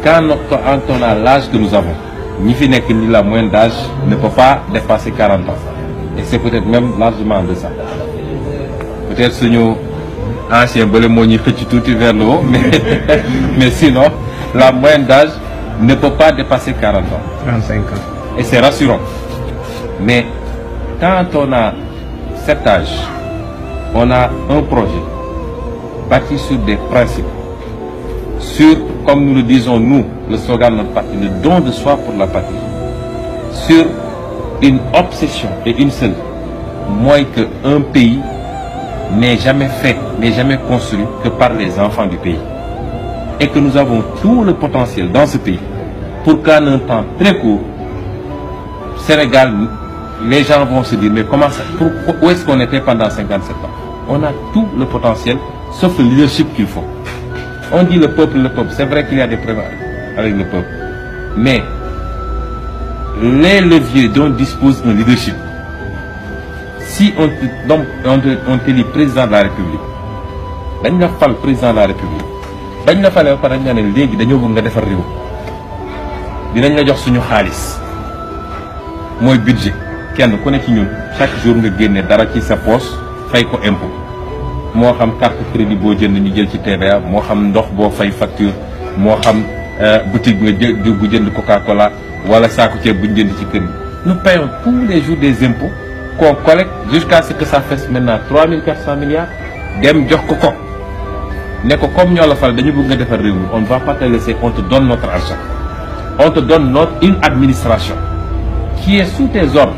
Et quand on a l'âge que nous avons, la moyenne d'âge ne peut pas dépasser 40 ans. Et c'est peut-être même largement de ça. Peut-être que nous anciens tout vers le haut, mais sinon, la moyenne d'âge ne peut pas dépasser 40 ans. 35 ans. Et c'est rassurant. Mais quand on a cet âge, on a un projet bâti sur des principes, sur, comme nous le disons nous, le slogan de notre parti, le don de soi pour la patrie, sur une obsession et une seule, moins qu'un pays n'est jamais fait, n'est jamais construit que par les enfants du pays. Et que nous avons tout le potentiel dans ce pays pour qu'en un temps très court, Sénégal, les gens vont se dire, mais comment ça, où est-ce qu'on était pendant 57 ans? On a tout le potentiel, sauf le leadership qu'il faut. On dit le peuple, c'est vrai qu'il y a des problèmes avec le peuple. Mais les leviers dont dispose un leadership, si on t'élit président de la République, dañ la fal président de la République, dañ la falé ba pare dañ ne léegi dañoo bëgg nga defar réew dinañ la jox suñu xaalis mooy budget kenn ku ne ci ñun chaque jour nga génne dara ci sa poche fay ko impôt moo xam carte crédit boo jënd ñu jël ci TVA moo xam ndox boo fay facture moo xam boutique nga bu jënd Coca-Cola wala saako ceeb bu ñu jënd ci kër gi. Nous payons tous les jours des impôts qu'on collecte jusqu'à ce que ça fasse maintenant 3400 milliards dem jox ko ne ko comme ñoo la fal dañu bëgg nga defar réew mi on ne va pas te laisser, on te donne notre argent, on te donne une administration qui est sous tes ordres.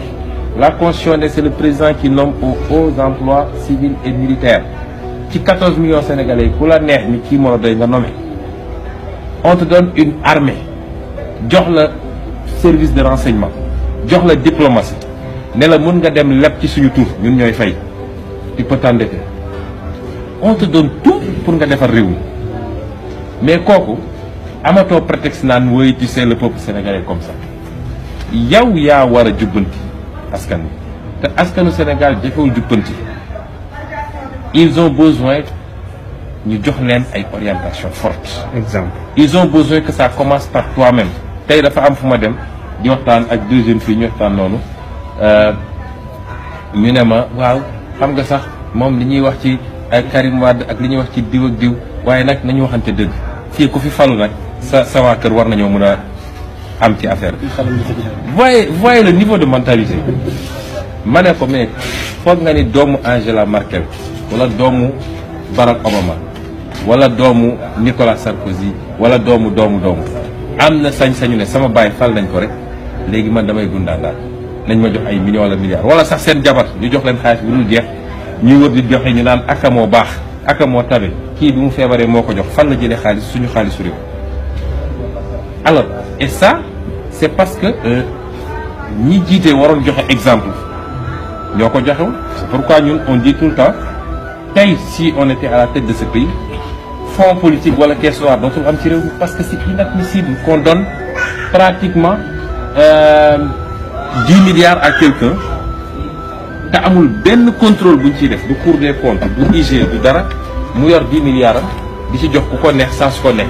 La Constitution, c'est le président qui nomme aux hauts emplois civils et militaires. Qui 14 millions de Sénégalais, pour la neige, mais qui m'a nommé. On te donne une armée, jox le service de renseignement, jox la diplomatie. Ne la mën nga dem lepp ci suñu tour ñun ñoy fay. Tu peux t'endetter. On te donne tout pour nga defar réew. Mais koku amato prétexte nan woy tu sais le peuple sénégalais comme ça. Yow ya wara jubbanti askan te askanu Sénégal jafewul jubbanti. Ils ont besoin ñu jox leen ay orientation forte. Exemple. Ils ont besoin que ça commence par toi-même. Tay dafa am fuma dem di waxtaan ak deux jeunes filles ñu waxtaan nonu ñu ne ma waaw xam nga sax moom li ñuy wax ci ay Karim Wade ak li ñuy wax ci diw ak diw waaye nag nañu waxante dëgg fii ku fi falu nag sa waa kër war nañoo mën a am ci affaire bi. voyez le niveau de mentalité. ma ne ko mais foog nga ni doomu Angela Merkel wala doomu Barack Obama wala doomu Nicolas Sarkozy wala doomu am na sañ-sañu ne sama baay fal nañ ko rek léegi man damay gundaan daal nañ ma jox ay millions wala milliards wala sax seen jabar ñu jox leen xaalis bu dul jeex ñuy wër di joxe ñu naan aka moo baax aka moo tabe kii bi mu feebaree moo ko jox fan la jëlee xaalis suñu xaalisu réew. Alors et ça c'est parce que ñi jiite waroon joxe exemple ñoo ko joxewul. C'est pourquoi ñun on dit tout le temps tey si on était à la tête de ce pays fonds politique wala caisse noire dootul am ci réew mi parce que c'est inadmissible qu'on donne pratiquement 10 milliards à quelqu'un te amul benn contrôle buñ ciy def du Cour des comptes du IG du dara mu yor 10 milliards di ci jox ku ko neex saa su ko neex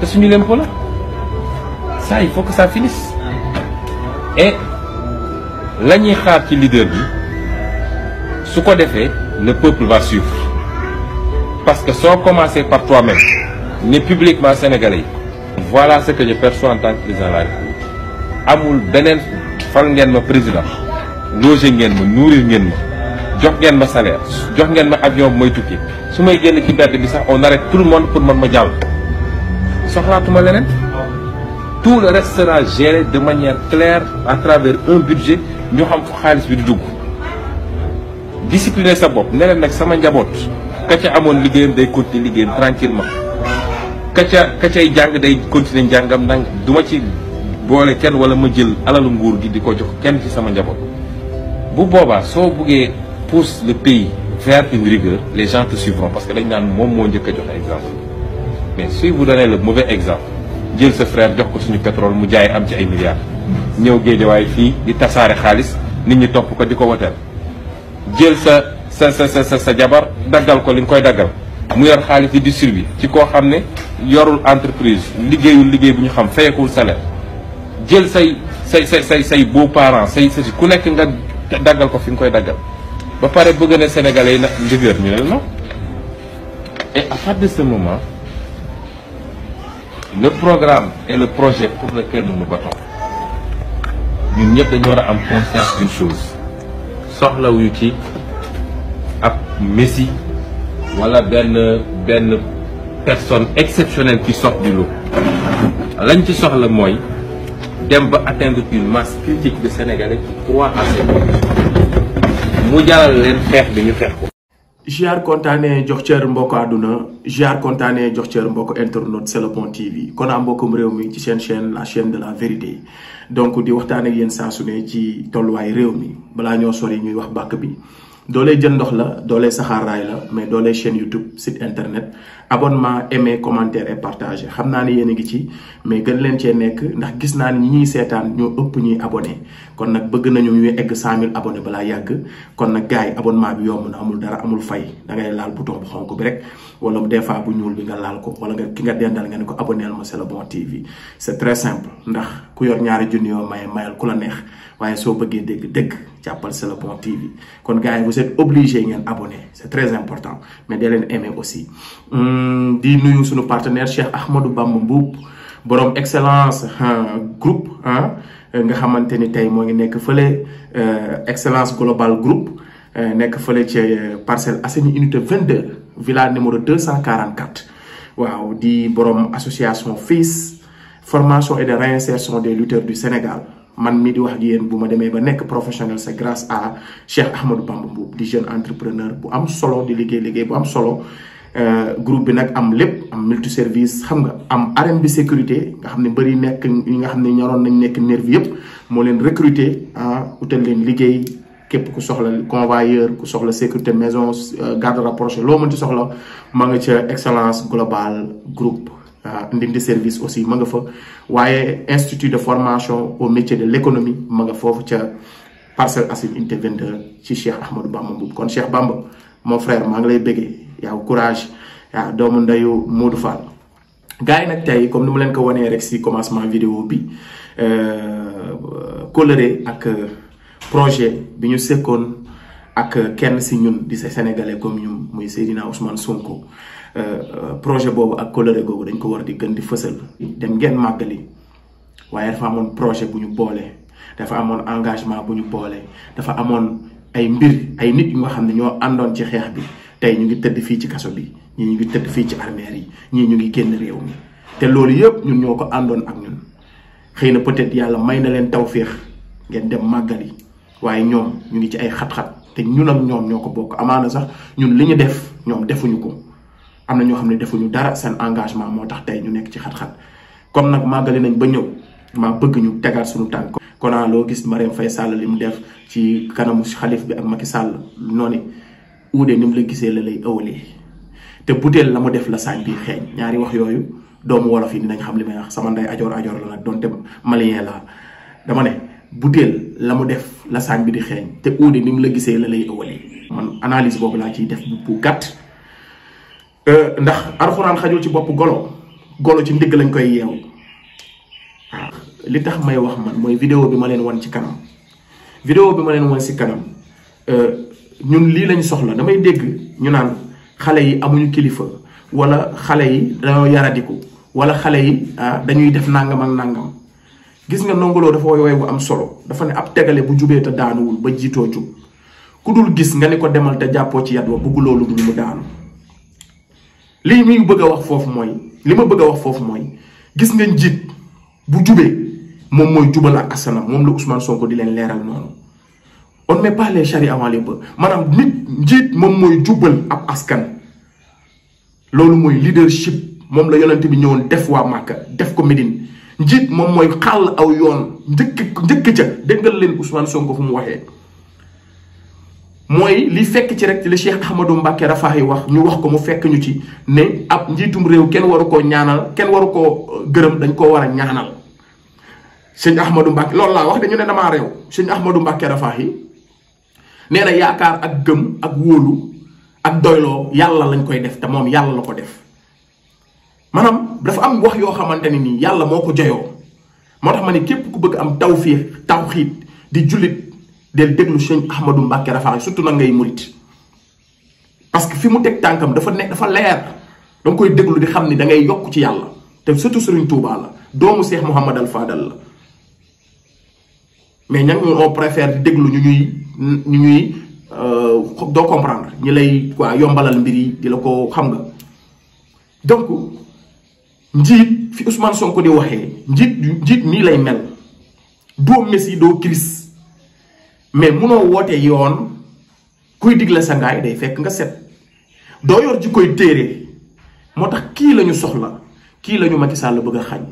te suñu l'impôt la ça il faut que ça finisse. Et la ñuy xaar ci leader bi su ko defee le peuple va suivre parce que soo commencé par toi-même ne publiquement sénégalais voilà ce que je perçois en tant que président de la République. Amul beneen fal ngeen ma président loger ngeen ma nourrir ngeen ma jox ngeen ma salaire jox ngeen ma avion bu may tukki su may génn ci mbedd bi sax on arrête tout le monde pour man ma jàll soxlaatuma leneen. Tout le reste sera géré de manière claire à travers un budget ñu xam fu xaalis bi di dugg discipliner sa bopp ne leen nag sama njaboot ka ca amoon liggéeyam day continuer liggéeyam tranquillement ka cay jàng day continuer njàngam nang du ma ci boole kenn wala ma jël alalu nguur gi di ko jox kenn ci sama njaboot. Bu boobaa soo buggee pousse le pays vers une rigueur les gens te suivront parce que dañ naan moom moo njëkk a joxe exemple. Mais si vous donnez le mauvais exemple jël sa frère jox ko suñu pétrole mu jaay am ci ay milliards ñëw Géejawaay fii di tasaare xaalis nit ñi topp ko di ko woteel jël sa jabar daggal ko li nga koy daggal mu yor xaalis di distribuer ci koo xam ne yorul entreprise liggéeyul liggéey bu ñu xam fayekul salaire jël say beaux parents say ku nekk nga daggal ko fi nga koy daggal ba pare bëgg ne sénégalais yi nag njëgër ñu ne non. Et à partir de ce moment le programme et le projet pour lequel nous nous battons ñun ñëpp dañu war a am conscience d'une chose soxlawuñu ci ab messie wala benn personne exceptionnelle qui sort du lot lañ ci soxla mooy dem ba atteindre une masse critique de Sénégalais qui croient à ces projets mu jaral leen xeex bi ñu xeex ko. Jiar kontaanee jox cër mbokk àdduna jiar kontaanee jox cër mbokk internet C'est le Bon TV kon am mbokkum réew mi ci seen chaîne la chaîne de la vérité donc di waxtaan ak yéen saa su ne ci tolluwaay réew mi balaa ñoo sori ñuy wax bàkk bi doolee jën ndox la doolee saxaaraay la mais doolee chaîne YouTube site internet abonnement aimé commentaire et partagé xam naa ne yéen a ngi ci mais gën leen cee nekk ndax gis naa ni ñi ñuy seetaan ñoo ëpp ñuy abonné kon nag bëgg nañu ñuy egg 100 000 abonnés balaa yàgg kon nag gars yi abonnement bi yomb na amul dara amul fay da ngay laal bouton bu xonk bi rek wala des fois bu ñuul bi nga laal ko wala nga ki nga dendal nga ne ko abonneel ma C'est le Bon TV c'est très simple ndax ku yor ñaari junni yoo mayal ku la neex waaye soo bëggee dégg jàppal C'est le Bon TV kon gars yi vous êtes obligés ngeen abonné c'est très important mais da leen aimer aussi di nuyu suñu partenaire Cheikh Ahmadou Bamba Mboup borom excellence groupe nga xamante ni tey moo ngi nekk fële excellence global groupe nekk fële ci Parcelles Assainies unité 22 villa numéro 244 waaw di borom association FILS formation et de réinsertion des lutteurs du Sénégal man mi di wax ak yéen bu ma demee ba nekk professionnel c'est grâce à Cheikh Ahmadou Bamba Mboup di jeune entrepreneur bu am solo di liggéey bu am solo groupe bi nag am lépp am multiservice xam nga am arène bi sécurité nga xam ne bëri nekk yi nga xam ne ñoroon nañ nekk nervi yëpp moo leen recruter utal leen liggéey képp ku soxla convoyeur ku soxla sécurité maison garde rapproché loo mën ci soxla ma nga ca excellence global groupe ndindi service aussi ma nga fa waaye institut de formation au métier de l'économie ma nga foofu ca Parcelles Assainies unité 22 ci Cheikh Ahmadou Bamba Mboup kon Cheikh Bamba mon frère maa ngi lay bëggee yaa courage yaa doomu ndeyu Modou Fall gars yi nag tey comme ni mu leen ko wanee rek si commencement vidéo bi coloré ak projet bi ñu sekkoon ak kenn si ñun di sénégalais comme ñun muy Seydina Ousmane Sonko projet boobu ak coloré googu dañ ko war di gën di fësal dem ngeen màggali waaye dafa amoon projet bu ñu boole dafa amoon engagement bu ñu boole dafa amoon ay mbir ay nit yu nga xam ne ñoo àndoon ci xeex bi tey ñu ngi tëdd fii ci kaso bi ñii ñu ngi tëdd fii ci armeer yi ñii ñu ngi génn réew mi te loolu yëpp ñun ñoo ko àndoon ak ñun xëy na peut-être yàlla may na leen tawféex ngeen dem màggali waaye ñoom ñu ngi ci ay xat-xat te ñun ak ñoom ñoo ko bokk amaana sax ñun li ñu def ñoom defuñu ko am na ñoo xam ne defuñu dara seen engagement moo tax tey ñu nekk ci xat-xat comme nag màggali nañ ba ñëw maa bëgg ñu tegaat suñu tànk kon loo gis Marième Faye Sall li mu def ci kanamu xalif bi ak Macky Sall noonu uude ni mu la gisee la lay ëwalee te butéel la mu def la saañ bi xeeñ ñaari wax yooyu doomu wolof yi dinañ xam li may wax sama nday ajoor la nag doonte malien la dama ne butéel la mu def la saañ bi di xeeñ te uude ni mu la gisee la lay ëwalee man analyse boobu laa ciy def bu gàtt ndax alxuraan xajul ci bopp golo ci ndigg lañ koy yeew waaw li tax may wax man mooy vidéo bi ma leen wan ci kanam vidéo bi ma leen wan ci kanam ñun lii lañ soxla damay dégg ñu naan xale yi amuñu kilifa wala xale yi dañoo yaradiku wala xale yi dañuy def nangam ak nangam gis nga Ndongo Lo dafa woy bu am solo dafa ne ab tegale bu jubee te daanuwul ba jiitoo jub ku dul gis nga ni ko demal te jàppoo ci yat wa bëgg loolu du mu daanu lii muy bëgg a wax foofu mooy li ma bëgg a wax foofu mooy gis nga njiit bu jubee moom mooy jubal ak asanam moom la Ousmane Sonko di leen leeral noonu on ne met pas les charrues avant les bœufs maanaam njiit moom mooy jubal ab askan loolu mooy leadership moom la yonent bi ñëwoon def waa Màkka def ko Médine njiit moom mooy xàll aw yoon njëkk ca déggal leen Ousmane Sonko fu mu waxee mooy li fekk ci rek ci li Cheikh Ahmadou Mbacké Rafahi wax ñu wax ko mu fekk ñu ci ne ab njiitum réew kenn waru koo ñaanal kenn waru koo gërëm dañ koo war a ñaanal sëñ Ahmadou Mbacké loolu laa wax dañu ne damaa réew sëñ Ahmadou Mbacké Rafahi nee na yaakaar ak gëm ak wóolu ak doyloo yàlla lañ koy def te moom yàlla la ko def maanaam dafa am wax yoo xamante ne nii yàlla moo ko joyoo moo tax ma ne képp ku bëgg am tawxiid di jullit del déglu Sëñ Ahmadou Mbacké Rafahi surtout nag ngay murit parce que fi mu teg tànkam dafa nekk dafa leer danga koy déglu di xam ni da ngay yokk ci yàlla te surtout Serigne Touba la doomu Cheikh Mouhamad Al Fadal la mais ñag on préfère di déglu ñu ñuy doo comprendre ñi lay quoi yombalal mbir yi di la ko xam nga donc njiit fi Ousmane Sonko di waxee njiit nii lay mel doo Messi doo Christ mais munoo woote yoon kuy digle sa ngaay day fekk nga set doo yor ji koy téere moo tax kii lañu soxla kii lañu Macky Sall bëgg a xañ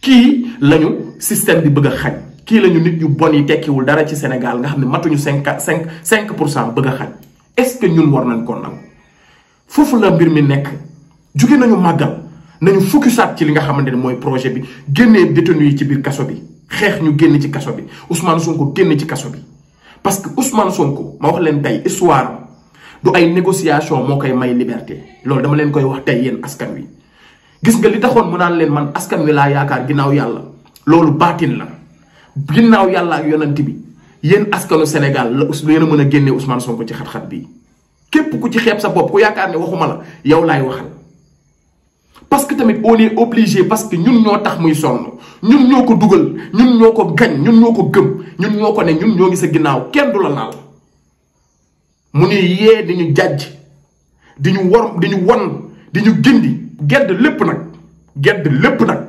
kii lañu système bi bëgg a xañ kii lañu nit yu bon yi tekkiwul dara ci Sénégal nga xam ne matuñu 5% bëgg a xañ est-ce que ñun war nañ ko nangu foofu la mbir mi nekk jóge nañu màggal nañu focusaat ci li nga xamante ne mooy projet bi génnee détenu yi ci biir kaso bi xeex ñu génn ci kaso bi Ousmane Sonko génn ci kaso bi parce que Ousmane Sonko ma wax leen tey histoire du ay négociation moo koy may liberté loolu dama leen koy wax tey yéen askan wi gis nga li taxoon mu naan leen man askan wi laa yaakaar ginnaaw yàlla loolu baatin la ginnaaw yàlla ak yonent bi yéen askanu Sénégal la yéen a mën a génnee Ousmane Sonko ci xat-xat bi képp ku ci xeeb sa bopp ku yaakaar ne waxuma la yow laay waxal parce que tamit on est obligé parce que ñun ñoo tax muy sonn ñun ñoo ko dugal ñun ñoo ko gañ ñun ñoo ko gëm ñun ñoo ko ne ñun ñoo ngi sa ginnaaw kenn du la laal mu ni yee di ñu jàjj di ñu wor di ñu won di ñu gindi gedd lépp nag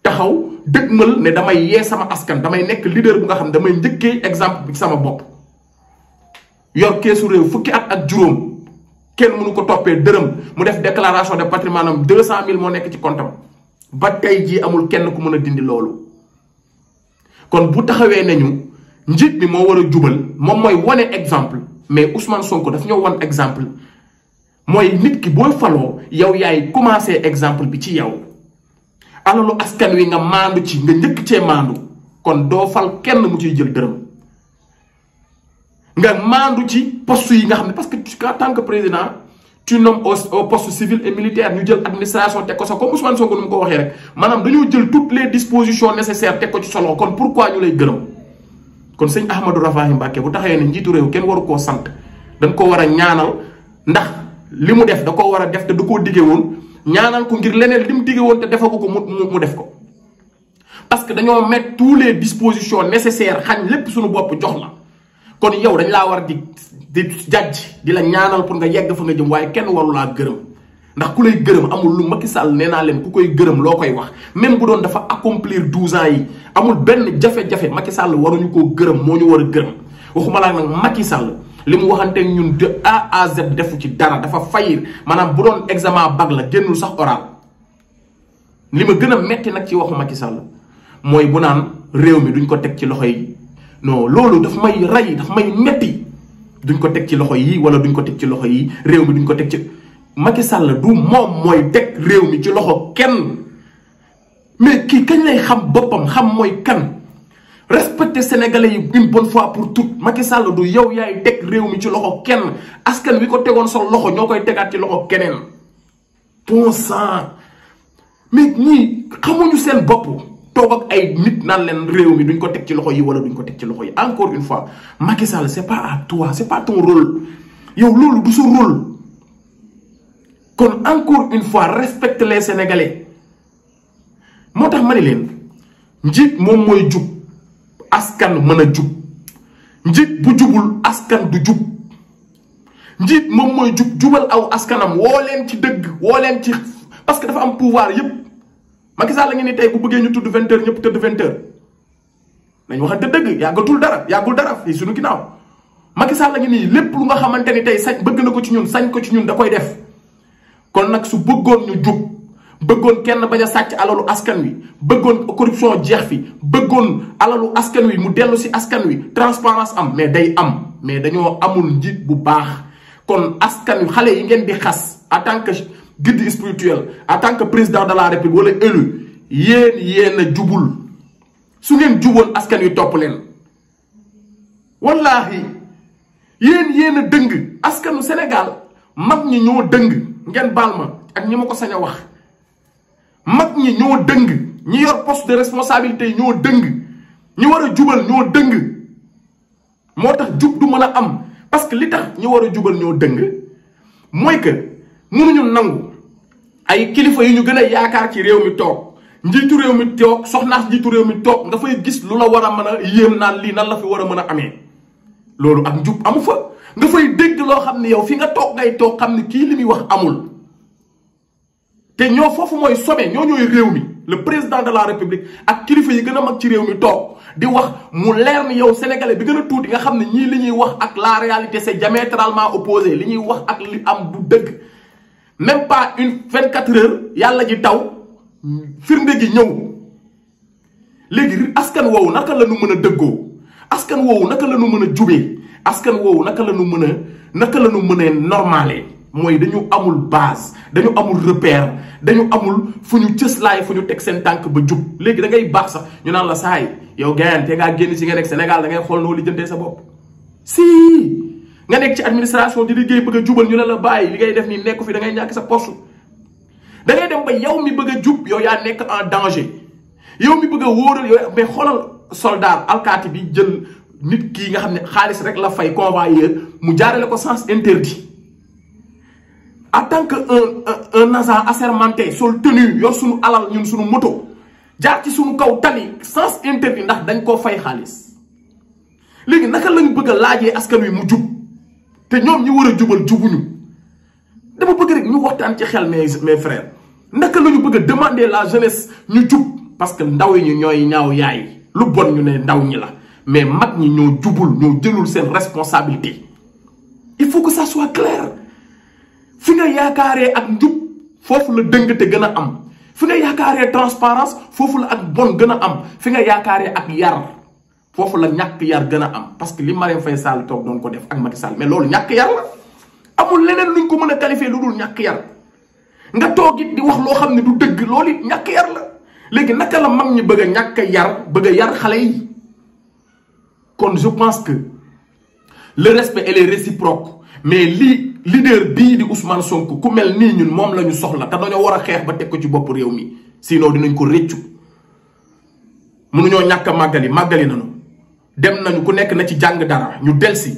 taxaw dëgmal ne damay yee sama askan damay nekk leader bu nga xam damay njëkkee exemple bi sama bopp yor keesu réew fukki at ak juróom kenn mënu ko toppee dërëm mu def déclaration de patrimoine am 200 000 moo nekk ci compte am ba tey jii amul kenn ku mën a dindi loolu kon bu taxawee nañu njiit bi moo war a jubal moom mooy wane exemple mais Ousmane Sonko daf ñoo wan exemple mooy nit ki booy faloo yow yaay commencé exemple bi ci yow alalu askan wi nga maandu ci nga njëkk cee maandu kon doo fal kenn mu ciy jël dërëm nga maandu ci poste yi nga xam ne parce que en tant que président tu nommes au poste civil et militaire ñu jël administration teg ko sa comme Ousmane Sonko nu mu ko waxee rek maanaam dañoo jël toutes les dispositions nécessaires teg ko ci solo kon pourquoi ñu lay gërëm kon sëñ Ahmadou Rafahi Mbacké bu taxawee ne njiitu réew kenn waru koo sant dañ ko war a ñaanal ndax li mu def da ko war a def te du koo diggee woon ñaanal ko ngir leneen li mu diggee woon te defagu ko mu def ko parce que dañoo mettre toutes les dispositions nécessaires xañ lépp suñu bopp jox la kon yow dañ laa war di jàjj di la ñaanal pour nga yegg fa nga jëm waaye kenn waru laa gërëm ndax ku lay gërëm amul lu Macky Sall nee naa leen ku koy gërëm loo koy wax même bu doon dafa accomplir 12 ans yi amul benn jafe-jafe Macky Sall waruñu koo gërëm moo ñu war a gërëm waxuma laa nag Macky Sall li mu waxante ñun de A à Z defu ci dara dafa fayir maanaam bu doon examen bac la génnul sax oral li ma gën a metti nag ci waxu Macky Sall mooy bu naan réew mi duñ ko teg ci loxo yi non loolu daf may rey daf may metti duñ ko teg ci loxo yi wala duñ ko teg ci loxo yi réew mi duñ ko teg ci Macky Sall du moom mooy teg réew mi ci loxo kenn mais kii kañ lay xam boppam xam mooy kan respecter sénégalais yi une bonne fois pour toutes Macky Sall du yow yaay teg réew mi ci loxo kenn askan wi ko tegoon sa loxo ñoo koy tegaat ci loxo keneen bon sang mais ñii xamuñu seen bopp toog ak ay nit naan leen réew mi duñ ko teg ci loxo yi wala duñ ko teg ci loxo yi encore une fois Macky Sall c'est pas à toi c'est pas ton rôle yow loolu du sa rôle kon encore une fois respecte les sénégalais moo tax ma ne leen njiit moom mooy jub askan mën a jub njiit bu jubul askan du jub njiit moom mooy jubal aw askanam woo leen ci dëgg woo leen ci parce que dafa am pouvoir yépp Macky Sall la ngi ni tey bu bëggee ñu tudd 20h ñëpp tëdd 20h nañ waxante dëgg yàggul dara fii suñu ginnaaw Macky Sall la ngi nii lépp lu nga xamante ni tey sañ bëgg na ko ci ñun sañ ko ci ñun da koy def kon nag su bëggoon ñu jub bëggoon kenn bañ a sàcc alalu askan wi bëggoon corruption jeex fi bëggoon alalu askan wi mu dellu si askan wi transparence am mais day am mais dañoo amul njiit bu baax kon askan wi xale yi ngeen di xas en tant que guide spirituel en tant que président de la république wala élu yéen a jubul su ngeen juboon askan wi topp leen wallaahi yéen a dëng askanu Sénégal mag ñi ñoo dëng ngeen baal ma ak ñi ma ko sañ a wax mag ñi ñoo dëng ñi yor poste de responsabilité ñoo dëng ñi war a jubal ñoo dëng moo tax jub du mën a am parce que li tax ñi war a jubal ñoo dëng mooy que mënuñu nangu ay kilifa yi ñu gën a yaakaar ci réew mi toog njiitu réew mi toog soxnaas njiitu réew mi toog nga fay gis lu la war a mën a yéem naan lii nan la fi war a mën a amee loolu ak njub amu fa nga fay dégg loo xam ne yow fi nga toog ngay toog xam ne kii li muy wax amul te ñoo foofu mooy sommet ñoo ñooy réew mi le président de la république ak kilifa yi gën a mag ci réew mi toog di wax mu leer ni yow sénégalais bi gën a tuuti nga xam ne ñii li ñuy wax ak la réalité c'est diamétralement opposé li ñuy wax ak li am du dëgg même pas une 24 heures yàlla ji taw firnde gi ñëw léegi askan woowu naka la ñu mën a dëggoo askan woowu naka la ñu mën a jubee askan woowu naka la ñu mën a normalé mooy dañu amul base dañu amul repère dañu amul fu ñu cëslaay fu ñu teg seen tànk ba jub léegi da ngay baax sax ñu naan la saay yow gayan te ngaa génn si nga nekk Sénégal da ngay xool noo lijjantee sa bopp si nga nekk ci administration di liggéey bëgg a jubal ñu ne la bàyyi li ngay def nii nekku fi da ngay ñàkk sa poste da ngay dem ba yow mi bëgg a jub yow yaa nekk en danger yow mi bëgg a wóoral yow mais xoolal soldat alkaati bi jël nit kii nga xam ne xaalis rek la fay convoyeur mu jaarale ko sens interdit en tant que un agent assermenté sol tenue yor suñu alal ñun suñu moto jaar ci suñu kaw tali sens interdit ndax dañ koo fay xaalis léegi naka lañu bëgg a laajee askan wi mu jub te ñoom ñi war a jubal jubuñu dama bëgg rek ñu waxtaan ci xel mes frères naka lañu bëgg a demander la jeunesse ñu jub parce que ndaw yi ñu ñooy ñaaw yaay lu bon ñu ne ndaw ñi la mais mag ñi ñoo jubul ñoo jëlul seen responsabilité il faut que ça soit clair fi nga yaakaaree ak njub foofu la dëng te gën a am fi nga yaakaaree transparence foofu la ak bon gën a am fi nga yaakaaree ak yar foofu la ñàkk yar gën a am parce que li Marième Faye Sall toog doon ko def ak Macky Sall mais loolu ñàkk yar la amul leneen luñ ko mën a qualifier lu dul ñàkk yar nga toog it di wax loo xam ne du dëgg loolu it ñàkk yar la léegi naka la mag ñi bëgg a ñàkk yar bëgg a yar xale yi kon je pense que le respect elle est réciproque mais lii leader bii di Ousmane Sonko ku mel nii ñun moom la ñu soxla te dañoo war a xeex ba teg ko ci bopp réew mi sinon dinañ ko réccu mënuñoo ñàkk a màggali nañu dem nañu ku nekk na ci jàng dara ñu delsi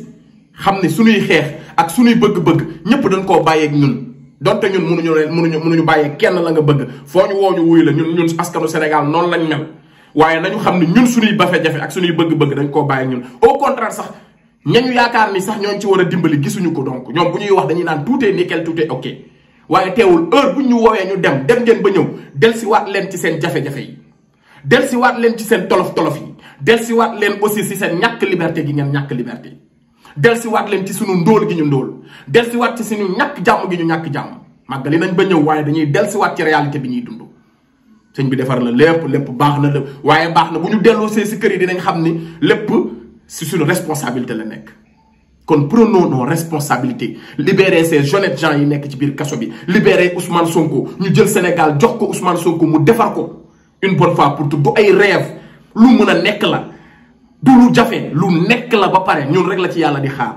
xam ne suñuy xeex ak suñuy bëgg-bëgg ñëpp dañ koo bàyyeeg ñun donte ñun mënuñu bàyyee kenn la nga bëgg foo ñu woo ñu wuy la ñun askanu Sénégal noonu lañ mel waaye nañu xam ne ñun suñuy jafe-jafe ak suñuy bëgg-bëgg dañ koo bàyyeeg ñun au contraire sax ñañu yaakaar ni sax ñooñ ci war a dimbali gisuñu ko donc ñoom bu ñuy wax dañuy naan tout est nickel tout est ok waaye teewul heure bu ñu woowee ñu dem ngeen ba ñëw delsiwaat leen ci seen jafe-jafe yi delsiwaat leen ci seen tolof-tolof yi delsiwaat leen aussi si seen ñàkk liberté gi ngeen ñàkk liberté delsiwaat leen ci suñu ndóol gi ñu ndóol delsiwaat ci suñu ñàkk jàmm gi ñu ñàkk jàmm màggali nañ ba ñëw waaye dañuy delsiwaat ci réalité bi ñuy dund sëñ bi defar la lépp baax na lépp waaye baax na bu ñu delloo see si kër yi dinañ xam ni lépp si suñu responsabilité la nekk kon prenons nos responsabilités libérer ces jeunes gens yi nekk ci biir kaso bi libérer Ousmane Sonko ñu jël Sénégal jox ko Ousmane Sonko mu defar ko une bonne fois pour tout du ay rêve lu mën a nekk la du lu jafe lu nekk la ba pare ñun rek la ci yàlla di xaar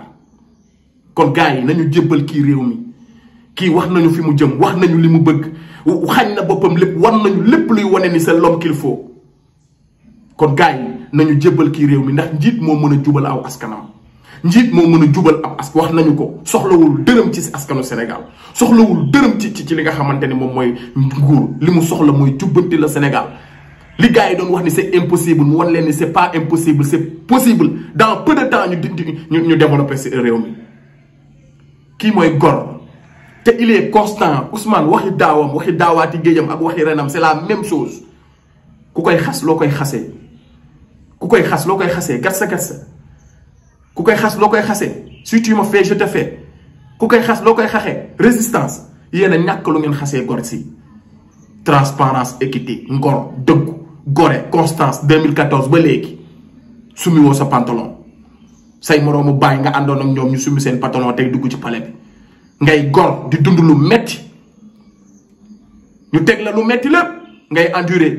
kon gars yi nañu jébbal kii réew mi kii wax nañu fi mu jëm wax nañu li mu bëgg xañ na boppam lépp wan nañu lépp luy wane ni c'est l'homme qu'il faut kon gars yi nañu jébbal kii réew mi ndax njiit moo mën a jubal aw askanam njiit moo mën a jubal ab wax nañu ko soxlawul dërëm ci askanu Sénégal soxlawul dërëm ci li nga xamante ne moom mooy nguur li mu soxla mooy jubbanti la Sénégal li gars yi doon wax ni c'est impossible mu wan leen ni c'est pas impossible c'est possible dans peu de temps ñu développer ci réew mi kii mooy gor te il est constant Ousmane waxi daawam waxi daawaati géejam ak waxi renam c'est la même chose ku koy xas loo koy xasee ku koy xas loo koy xasee gatsa ku koy xas loo koy xasee si tu me fais je te fais ku koy xas loo koy xaxee résistance yéen a ñàkk lu ngeen xasee gor si transparence équité ngor dëggu gore constance 2014 ba léegi sumi woo sa pantalon say moroomu bàyyi nga àndoon ak ñoom ñu sumi seen pantalon tey dugg ci palais bi ngay gor di dund lu metti ñu teg la lu metti lépp ngay endurer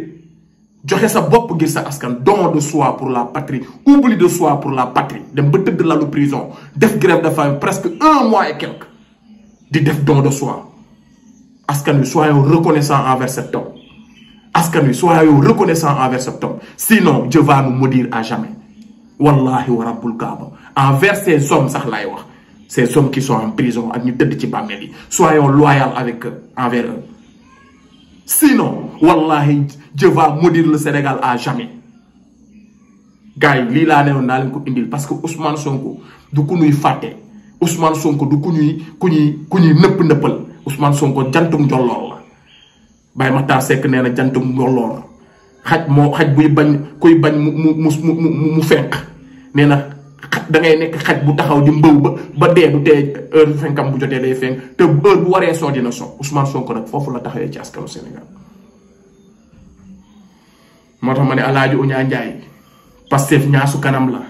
joxe sa bopp ngir sa askan, don de soi pour la patrie, oubli de soi pour la patrie, dem ba tëdd lalu prison, def grève de faim presque 1 mois et quelques, di def don de soi. Askan wi, soyons reconnaissants envers cet homme. Askan wi, soyons reconnaissants envers cet homme. Sinon, Dieu va nous maudire à jamais. Wallahi wa rabbul kaaba. Envers ces hommes, sax lay wax. Ces hommes qui sont en prison, ak ñu tëdd ci bàmmeel yi. Soyons loyaux avec eux, envers eux. Sinon, wallahi, Dieu va maudire le Sénégal à jamais. Gars yi, lii laa ne woon naa leen ko indil parce que Ousmane Sonko du ku ñuy fàtte. Ousmane Sonko du ku ñuy nëpp-nëppal. Ousmane Sonko jantum njolloor la. Baye Matar Seck nee na jantum njolloor. Xaj buy bañ kuy bañ mu fenk. Nee na da ngay nekk xaj bu taxaw di mbëw ba dee du tee heure fenkam bu jotee day fenk te heure bu waree soo dina so. Ousmane Sonko nag foofu la taxawee ci askanu Sénégal. moo tax ma ne Alaaji Oña Njaay Pastef ñaasu kanam la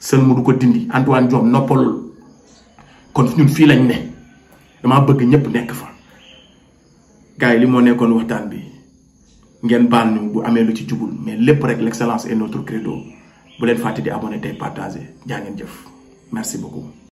sën mu du ko dindi Antoine Diome noppalul kon ñun fii lañ ne dama bëgg ñëpp nekk fa. gars yi li moo nekkoon waxtaan bi ngeen baal ñu bu amee lu ci jubul mais lépp rek l'excellence est notre credo bu leen fàtte di abonné tey partager jaa ngeen jëf merci beaucoup.